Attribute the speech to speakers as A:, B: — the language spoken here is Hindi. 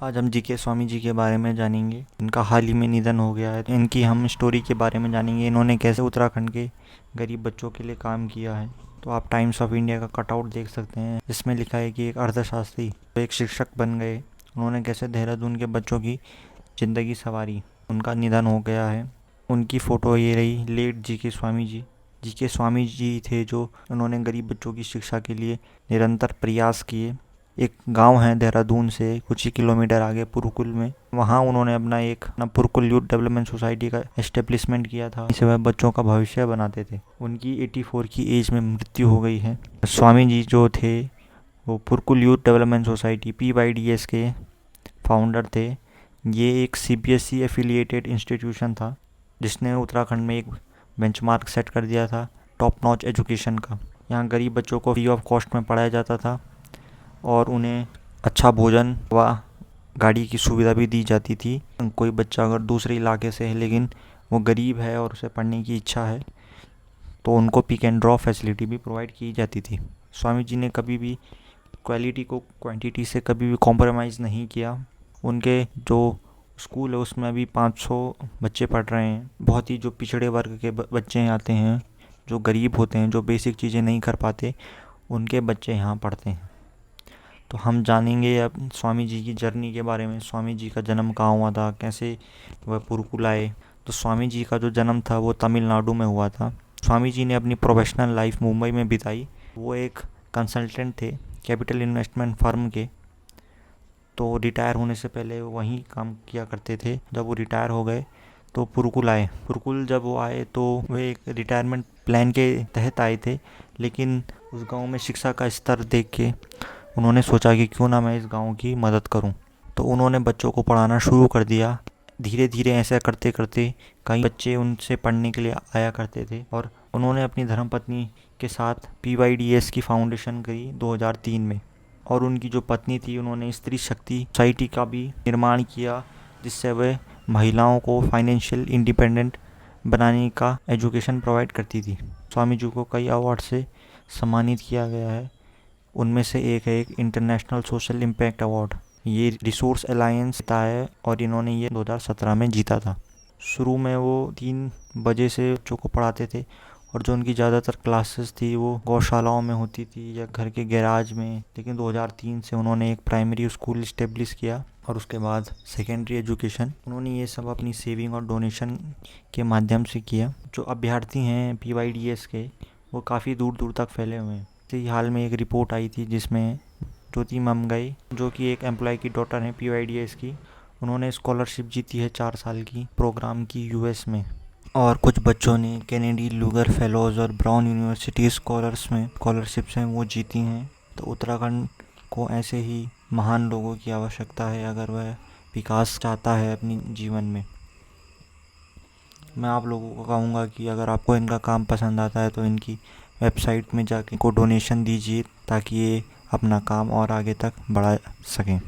A: आज हम जी के स्वामी जी के बारे में जानेंगे। इनका हाल ही में निधन हो गया है। इनकी हम स्टोरी के बारे में जानेंगे, इन्होंने कैसे उत्तराखंड के गरीब बच्चों के लिए काम किया है। तो आप टाइम्स ऑफ इंडिया का कटआउट देख सकते हैं, जिसमें लिखा है कि एक अर्थशास्त्री तो एक शिक्षक बन गए। उन्होंने कैसे देहरादून के बच्चों की ज़िंदगी संवारी। उनका निधन हो गया है। उनकी फ़ोटो ये रही, लेट जी के स्वामी जी। जी के स्वामी जी थे जो उन्होंने गरीब बच्चों की शिक्षा के लिए निरंतर प्रयास किए। एक गांव है देहरादून से कुछ ही किलोमीटर आगे, पुरकुल में, वहाँ उन्होंने अपना पुरकुल यूथ डेवलपमेंट सोसाइटी का एस्टेब्लिशमेंट किया था। इसे वह बच्चों का भविष्य बनाते थे। उनकी 84 की एज में मृत्यु हो गई है। स्वामी जी जो थे वो पुरकुल यूथ डेवलपमेंट सोसाइटी PYDS के फाउंडर थे। ये एक CBSE एफिलिएटेड इंस्टीट्यूशन था, जिसने उत्तराखंड में एक बेंचमार्क सेट कर दिया था टॉप नॉच एजुकेशन का। यहाँ गरीब बच्चों को फ्री ऑफ कॉस्ट में पढ़ाया जाता था और उन्हें अच्छा भोजन व गाड़ी की सुविधा भी दी जाती थी। कोई बच्चा अगर दूसरे इलाके से है लेकिन वो गरीब है और उसे पढ़ने की इच्छा है, तो उनको पिक एंड ड्रॉप फैसिलिटी भी प्रोवाइड की जाती थी। स्वामी जी ने कभी भी क्वालिटी को क्वांटिटी से कभी भी कॉम्प्रोमाइज़ नहीं किया। उनके जो स्कूल है उसमें अभी 500 बच्चे पढ़ रहे हैं। बहुत ही जो पिछड़े वर्ग के बच्चे आते हैं, जो गरीब होते हैं, जो बेसिक चीज़ें नहीं कर पाते, उनके बच्चे यहाँ पढ़ते हैं। तो हम जानेंगे अब स्वामी जी की जर्नी के बारे में। स्वामी जी का जन्म कहाँ हुआ था, कैसे वह पुरकुल आए। तो स्वामी जी का जो जन्म था वो तमिलनाडु में हुआ था। स्वामी जी ने अपनी प्रोफेशनल लाइफ मुंबई में बिताई। वो एक कंसल्टेंट थे कैपिटल इन्वेस्टमेंट फर्म के। तो रिटायर होने से पहले वो वहीं काम किया करते थे। जब वो रिटायर हो गए तो पुरकुल आए। पुरकुल जब वो आए तो वे एक रिटायरमेंट प्लान के तहत आए थे, लेकिन उस गांव में शिक्षा का स्तर देख के उन्होंने सोचा कि क्यों ना मैं इस गांव की मदद करूं। तो उन्होंने बच्चों को पढ़ाना शुरू कर दिया। धीरे धीरे ऐसा करते करते कई बच्चे उनसे पढ़ने के लिए आया करते थे और उन्होंने अपनी धर्मपत्नी के साथ PYDS की फाउंडेशन करी 2003 में। और उनकी जो पत्नी थी, उन्होंने स्त्री शक्ति सोसाइटी का भी निर्माण किया, जिससे वे महिलाओं को फाइनेंशियल इंडिपेंडेंट बनाने का एजुकेशन प्रोवाइड करती थी। स्वामी जी को कई अवार्ड से सम्मानित किया गया है। उनमें से एक है एक इंटरनेशनल सोशल इम्पैक्ट अवार्ड। ये रिसोर्स अलायंस जीता है और इन्होंने ये 2017 में जीता था। शुरू में वो 3 बजे से बच्चों को पढ़ाते थे और जो उनकी ज़्यादातर क्लासेस थी वो गौशालाओं में होती थी या घर के गैराज में। लेकिन 2003 से उन्होंने एक प्राइमरी स्कूल इस्टेब्लिश किया और उसके बाद सेकेंडरी एजुकेशन। उन्होंने ये सब अपनी सेविंग और डोनेशन के माध्यम से किया। जो अभ्यर्थी हैं PYDS के, वो काफ़ी दूर दूर तक फैले हुए हैं। ही हाल में एक रिपोर्ट आई थी जिसमें ज्योति ममगई, जो कि एक एम्प्लॉय की डॉटर है PYDS की, उन्होंने स्कॉलरशिप जीती है 4 साल की प्रोग्राम की US में। और कुछ बच्चों ने कैनेडी लूगर फेलोज़ और ब्राउन यूनिवर्सिटी स्कॉलरशिप्स हैं वो जीती हैं। तो उत्तराखंड को ऐसे ही महान लोगों की आवश्यकता है अगर वह विकास चाहता है अपनी जीवन में। मैं आप लोगों को कहूँगा कि अगर आपको इनका काम पसंद आता है तो इनकी वेबसाइट में जाके इनको डोनेशन दीजिए, ताकि ये अपना काम और आगे तक बढ़ा सकें।